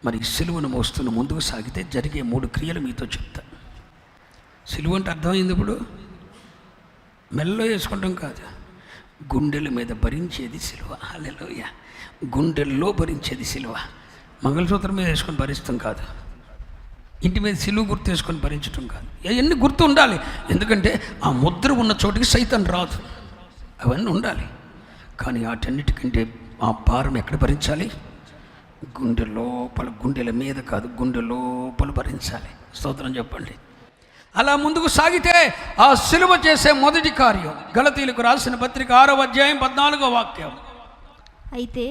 మరి సిలువను మోస్తున్న ముందుకు సాగితే జరిగే 3 క్రియలు మీతో చెప్తా. సిలువ అంటే అర్థమైంది ఇప్పుడు? మెల్లో వేసుకుంటాం కాదు, గుండెల మీద భరించేది సిలువ. హల్లెలూయా. గుండెల్లో భరించేది సిలువ. మంగళసూత్రం మీద వేసుకొని భరిస్తాం కాదు, ఇంటి మీద సిలువ గుర్తు వేసుకొని భరించడం కాదు. అవన్నీ గుర్తు ఉండాలి, ఎందుకంటే ఆ ముద్ర ఉన్న చోటికి సైతం రాదు. అవన్నీ ఉండాలి. కానీ వాటన్నిటికంటే ఆ భారం ఎక్కడ భరించాలి? గుండె లోపల, గుండెల మీద కాదు, గుండె లోపల భరించాలి. స్తోత్రం చెప్పండి. అలా ముందుకు సాగితే ఆ సిలువ చేసే మొదటి కార్యం గలతీయులకు రాసిన పత్రిక 6వ అధ్యాయం 14వ వాక్యం. అయితే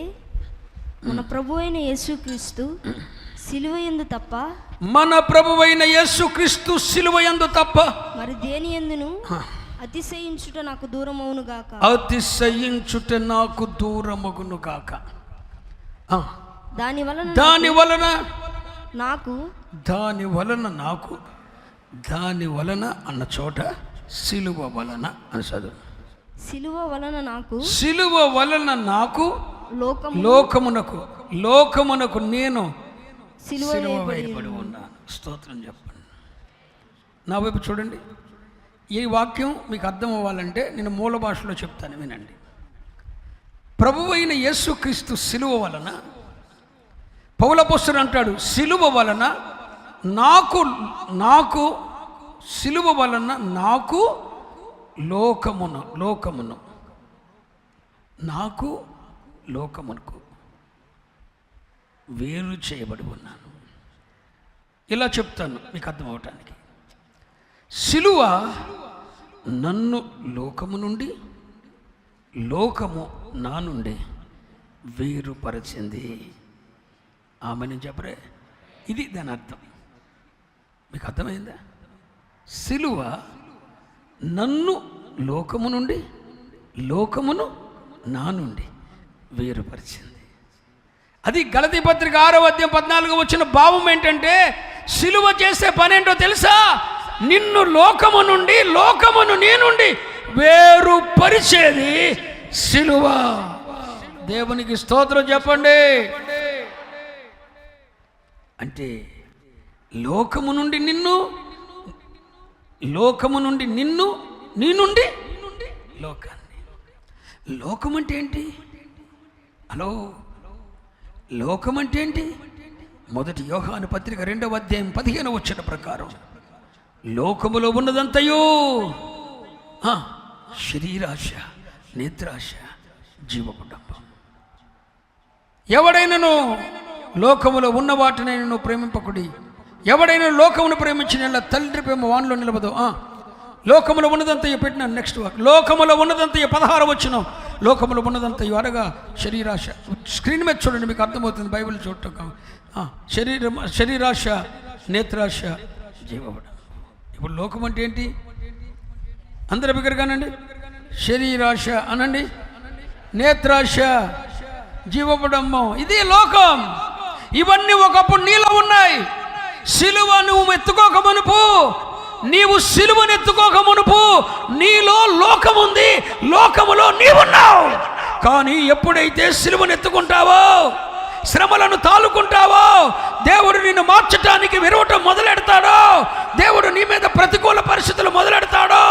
మన ప్రభువైన యేసుక్రీస్తు సిలువయందు తప్ప, మన ప్రభువైన యేసుక్రీస్తు సిలువయందు తప్ప మరి దేని యందును అతిశయించుట నాకు దూరమవును గాక. అతిశయించుట నాకు దూరమగును గాక. దాని వలన అన్న చోట సిలువ వలన అని చదువు. సిలువ వలన నాకు లోకమునకు నేను సిలువ వేయబడి ఉన్నాను. స్తోత్రం చెప్పండి. నా వైపు చూడండి. ఈ వాక్యం మీకు అర్థం అవ్వాలంటే నేను మూల భాషలో చెప్తాను, వినండి. ప్రభువైన యేసుక్రీస్తు సిలువ వలన, పౌలపోస్తలుడు అంటాడు, సిలువ వలన నాకు సిలువ వలన నాకు లోకమునకు వేరు చేయబడి ఉన్నాను. ఇలా చెప్తాను మీకు అర్థం అవటానికి. సిలువ నన్ను లోకము నుండి, లోకము నా నుండి వేరుపరిచింది. ఆమెను చెప్పరే, ఇది దాని అర్థం. మీకు అర్థమైందా? సిలువ నన్ను లోకము నుండి, లోకమును నా నుండి వేరుపరిచింది. అది గలతీ పత్రిక 6వ అధ్యాయం 14వ వచ్చిన భావం ఏంటంటే, సిలువ చేసే పని ఏంటో తెలుసా? నిన్ను లోకము నుండి, లోకమును నీ నుండి వేరుపరిచేది సిలువ. దేవునికి స్తోత్రం చెప్పండి. అంటే లోకము నుండి నిన్ను, నీ నుండి లోకాన్ని. లోకం అంటే ఏంటి? హలో, లోకం అంటే ఏంటి? మొదటి యోహాను పత్రిక 2వ అధ్యాయం 15వ వచన ప్రకారం లోకములో ఉన్నదంతయో శరీరాశ, నేత్రాశ, జీవకుడంబం. ఎవడైనాను లోకములో ఉన్న వాటిని నువ్వు ప్రేమింపకుడి. ఎవడైనా లోకమును ప్రేమించిన తండ్రి ప్రేమ వానిలో నిలబదు. లోకములో ఉన్నదంతయో పెట్టిన నెక్స్ట్ వాక్. లోకములో ఉన్నదంతయో 16వ వచనం. లోకములో ఉన్నదంతయో అనగా శరీరాశ. స్క్రీన్ మీద చూడండి, మీకు అర్థమవుతుంది బైబిల్ చూడటం. శరీరాశ, నేత్రాశ, జీవకుడంబం. ఇప్పుడు లోకం అంటే ఏంటి? అందరి బిగ్గరగానండి. శరీరాశ అనండి, నేత్రాశ, జీవకుడంబం. ఇది లోకం. ఇవన్నీ ఒకప్పుడు నీలో ఉన్నాయి. సిలువ నువ్వు ఎత్తుకోక మునుపు, నీవు సిలువను ఎత్తుకోక మునుపు నీలో లోకం ఉంది, లోకములో నీవున్నావు. కానీ ఎప్పుడైతే సిలువను ఎత్తుకుంటావో, శ్రమలను తాలుకుంటావో, దేవుడు నిన్ను మార్చడానికి విరవటం మొదలెడతాడో, దేవుడు నీ మీద ప్రతికూల పరిస్థితులు మొదలెడతాడో,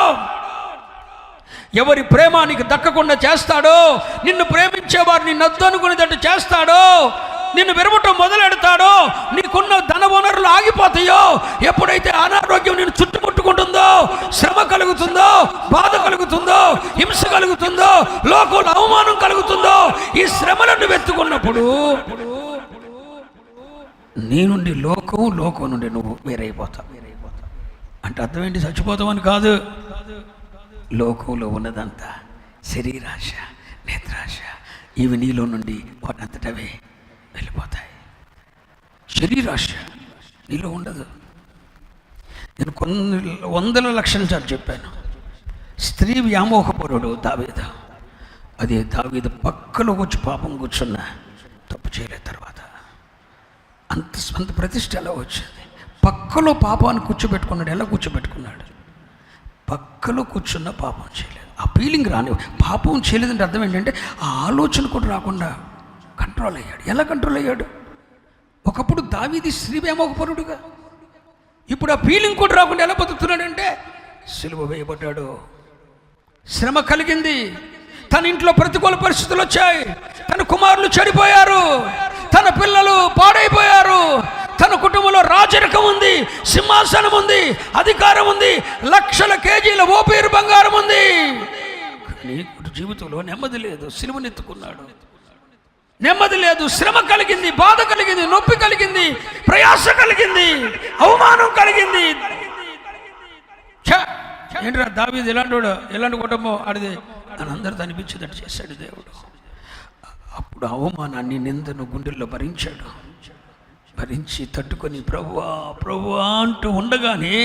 ఎవరి ప్రేమ నీకు దక్కకుండా చేస్తాడో, నిన్ను ప్రేమించేవారు నిన్ను వద్దనుకునేటట్టు చేస్తాడో, నిన్ను విరవటం మొదలెడతాడో, నీకున్న ధన వనరులు ఆగిపోతాయో, ఎప్పుడైతే అనారోగ్యం నిన్ను చుట్టుముట్టుకుంటుందో, శ్రమ కలుగుతుందో, బాధ కలుగుతుందో, హింస కలుగుతుందో, లోకంలో అవమానం కలుగుతుందో, ఈ శ్రమలను వెతుకున్నప్పుడు నీ నుండి లోకం నుండి నువ్వు వేరైపోతావు. అంటే అర్థం ఏంటి? చచ్చిపోతావని కాదు. లోకంలో ఉన్నదంతా శరీరాశ, నేత్రాశ, ఇవి నీలో నుండి వాటంతటవే వెళ్ళిపోతాయి. శరీరాశ నీలో ఉండదు. నేను కొన్ని వందల లక్షల సార్లు చెప్పాను. స్త్రీ వ్యామోహపరుడు దావీదు. అదే దావీదు పక్కలో వచ్చి పాపం కూర్చున్నా తప్పు చేయలేదు. తర్వాత అంత ప్రతిష్ట ఎలా వచ్చింది? పక్కలో పాపాన్ని కూర్చోబెట్టుకున్నాడు. ఎలా కూర్చోబెట్టుకున్నాడు? పక్కలో కూర్చున్న పాపం చేయలేదు. ఆ ఫీలింగ్ రాని, పాపం చేయలేదంటే అర్థం ఏంటంటే ఆ ఆలోచన కూడా రాకుండా కంట్రోల్ అయ్యాడు. ఎలా కంట్రోల్ అయ్యాడు? ఒకప్పుడు దావీదు స్త్రీ వ్యామోహపరుడుగా, ఇప్పుడు ఆ ఫీలింగ్ కూడా రాకుండా ఎలా బతుకుతున్నాడంటే సిలువ వేయబడ్డాడు. శ్రమ కలిగింది, తన ఇంట్లో ప్రతికూల పరిస్థితులు వచ్చాయి, తన కుమారులు చెడిపోయారు, తన పిల్లలు పాడైపోయారు, తన కుటుంబంలో రాజరికం ఉంది, సింహాసనం ఉంది, అధికారం ఉంది, లక్షల కేజీల ఓపీరు బంగారం ఉంది. కానీ జీవితంలో నెమ్మది లేదు. సిలువనెత్తుకున్నాడు, నెమ్మది లేదు. శ్రమ కలిగింది, బాధ కలిగింది, నొప్పి కలిగింది, ప్రయాస కలిగింది, అవమానం కలిగింది. ఏంట్రా దావీదు ఎలాంటి కుటుంబం ఆడిది అని అందరితో అనిపించేటట్టు చేశాడు దేవుడు. అప్పుడు అవమానాన్ని, నిందను గుండెల్లో భరించాడు. భరించి తట్టుకొని ప్రభువా ప్రభువా అంటూ ఉండగానే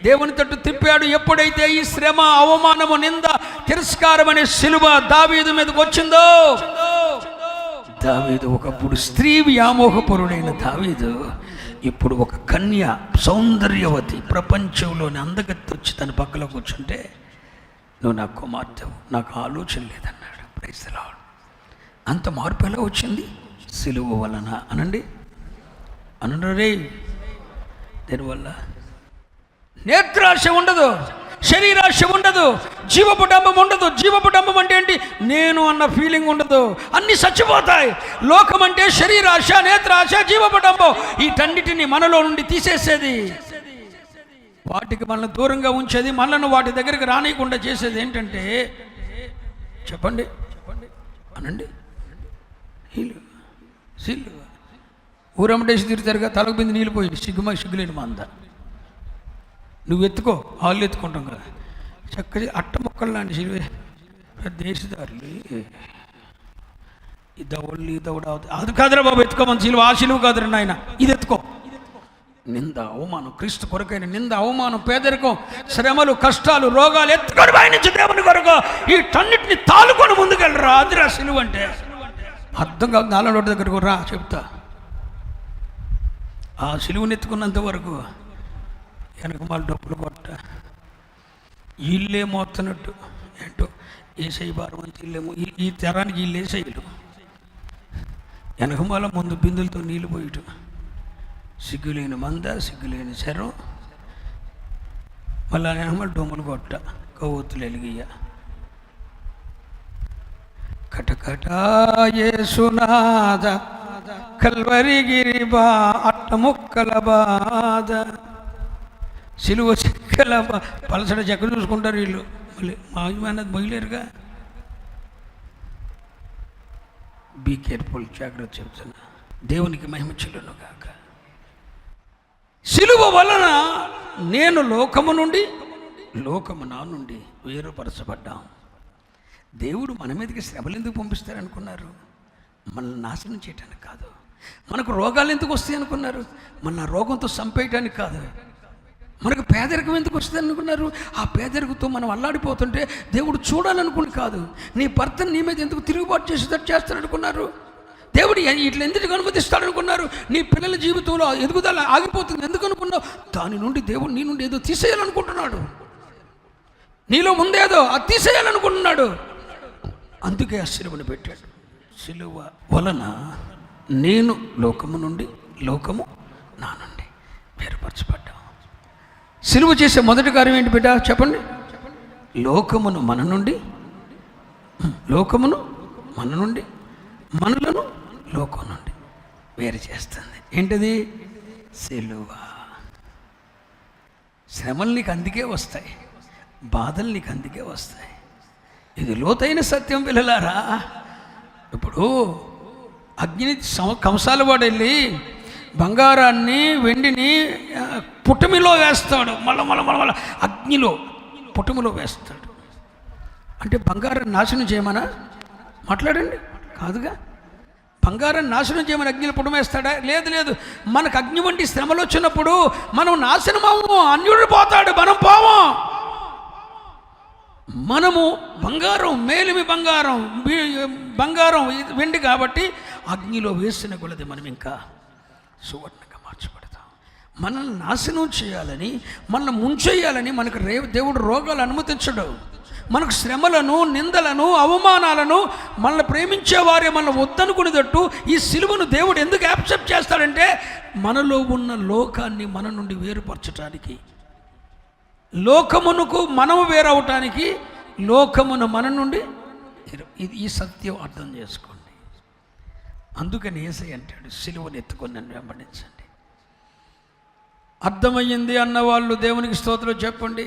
దేవుని తట్టు తిప్పాడు. ఎప్పుడైతే ఈ శ్రమ, అవమానము, నింద, తిరస్కారం అనే సిలువ దావీదు మీదకి వచ్చిందో, దావీదు ఒకప్పుడు స్త్రీ వ్యామోహపరుడైన దావీదు ఇప్పుడు ఒక కన్య, సౌందర్యవతి, ప్రపంచంలోని అందగత్తి వచ్చి తన పక్కలో కూర్చుంటే, నువ్వు నా కుమార్తెవు, నాకు ఆలోచన లేదన్నాడు. Praise the lord. అంత మార్పు ఎలా వచ్చింది? సిలువ వలన. అనండి రే. దీనివల్ల నేత్రాశ ఉండదు, శరీరాశ ఉండదు, జీవపుటంబం ఉండదు. జీవపుటంబం అంటే ఏంటి? నేను అన్న ఫీలింగ్ ఉండదు. అన్నీ చచ్చిపోతాయి. లోకం అంటే శరీరాశ, నేత్రాశ, జీవపుటంబం. వీటన్నిటిని మనలో నుండి తీసేసేది, వాటికి మనల్ని దూరంగా ఉంచేది, మనల్ని వాటి దగ్గరికి రానియకుండా చేసేది ఏంటంటే, చెప్పండి అనండి, సిల్లు. ఊరమ్మటేసి తిరుగుతారుగా, తలకు బింది నీళ్ళు పోయింది, సిగ్గులేని మా అంతా. నువ్వు ఎత్తుకో, వాళ్ళు ఎత్తుకుంటాం కదా. చక్కగా అట్ట మొక్కలు లాంటి సిలువే దేశదారులు. ఈ దవళ్ళు దవడ అది కాదురా బాబు, ఎత్తుకోమని సిలువ. ఆ సిలువ కాదురా నాయన, ఇది ఎత్తుకో. నింద, అవమానం, క్రీస్తు కొరకైన నింద, అవమానం, పేదరికం, శ్రమలు, కష్టాలు, రోగాలు ఎత్తుకొని పయనించి దేవుని కొరకు వీటన్నిటిని తాలుకొని ముందుకెళ్ళరా. అదిరా సిలువ అంటే. అర్థం కాదు. నాలుగు దగ్గరకు రా, చెప్తా. ఆ సిలువను ఎత్తుకున్నంత వరకు వెనక వాళ్ళు డబ్బులు కొట్ట, ఇల్లే మోస్తున్నట్టు ఏంటో ఏసై భారం అంత ఇల్లేమో. ఈ తరానికి ఇల్లు ఏసైలు, వెనకమాల ముందు బిందులతో నీళ్ళు పోయటం. సిగ్గులేని మంద, సిగ్గులేని శరం. మళ్ళీ వెనకమాల డొమ్మలు కొట్ట, కొవ్వొత్తులు ఎలిగియ్య. కటకటా యేసునాథ కల్వరిగిరి బా అట్ట ముక్కల బాధ. సిలువ చెక్కల పలసడ చెక్క చూసుకుంటారు వీళ్ళు. మళ్ళీ మాయమైనది మొయ్యలేరుగా. బీ కేర్ఫుల్, జాగ్రత్త చెప్తున్నా. దేవునికి మహిమ చెల్లును గాక. సిలువ వలన నేను లోకము నుండి, లోకము నా నుండి వేరుపరచబడ్డాం. దేవుడు మన మీదకి శ్రమలు ఎందుకు పంపిస్తారనుకున్నారు? మనల్ని నాశనం చేయటానికి కాదు. మనకు రోగాలు ఎందుకు వస్తాయి అనుకున్నారు? మన రోగంతో చంపేయటానికి కాదు. మనకు పేదరికం ఎందుకు వస్తుంది అనుకున్నారు? ఆ పేదరికంతో మనం అల్లాడిపోతుంటే దేవుడు చూడాలనుకుని కాదు. నీ భర్తను నీ మీద ఎందుకు తిరుగుబాటు చేసేటట్టు చేస్తారనుకున్నారు? దేవుడు ఇట్లా ఎందుకు అనుమతిస్తాడనుకున్నారు? నీ పిల్లల జీవితంలో ఎదుగుదల ఆగిపోతుంది ఎందుకు అనుకున్నావు? దాని నుండి దేవుడు నీ నుండి ఏదో తీసేయాలనుకుంటున్నాడు. నీలో ముందేదో అది తీసేయాలనుకుంటున్నాడు. అందుకే ఆ సిలువను పెట్టాడు. సిలువ వలన నేను లోకము నుండి, లోకము నా నుండి వేరుపరచబడ్డాం. సిలువ చేసే మొదటి కార్యం ఏంటి బిడ్డ? చెప్పండి. లోకమును మన నుండి, లోకమును మన నుండి, మనలను లోకం నుండి వేరు చేస్తుంది. ఏంటది? సిలువ. శ్రమలు నీకు అందుకే వస్తాయి, బాధలు నీకు అందుకే వస్తాయి. ఇది లోతైన సత్యం పిల్లలారా. ఇప్పుడు అగ్ని కంసాల వాడు వెళ్ళి బంగారాన్ని, వెండిని పుటమిలో వేస్తాడు. మళ్ళీ అగ్నిలో, పుటమిలో వేస్తాడు. అంటే బంగారాన్ని నాశనం చేయమనా? మాట్లాడండి. కాదుగా. బంగారాన్ని నాశనం చేయమని అగ్నిలో పుటమేస్తాడా? లేదు. మనకు అగ్ని వంటి శ్రమలు వచ్చినప్పుడు మనం నాశనం అవ్వము, అన్యుడు పోతాడు, మనం పోము. మనము బంగారం, మేలిమి బంగారం, వెండి కాబట్టి అగ్నిలో వేసిన కొలది మనం ఇంకా సువర్ణంగా మార్చబడతాం. మనల్ని నాశనం చేయాలని, మనల్ని ముంచేయాలని మనకు దేవుడు రోగాలు అనుమతించడు. మనకు శ్రమలను, నిందలను, అవమానాలను, మనల్ని ప్రేమించే వారే మనల్ని వద్దనుకునేటట్టు ఈ సిలువను దేవుడు ఎందుకు యాక్సెప్ట్ చేస్తాడంటే మనలో ఉన్న లోకాన్ని మన నుండి వేరుపరచడానికి, లోకమునకు మనము వేరవటానికి, లోకమును మన నుండి ఇది ఈ సత్యం అర్థం చేసుకోండి. అందుకని యేసయ్య అంటాడు సిలువను ఎత్తుకొని నన్ను వెంబడించండి. అర్థమయ్యింది అన్నవాళ్ళు దేవునికి స్తోత్రం చెప్పండి.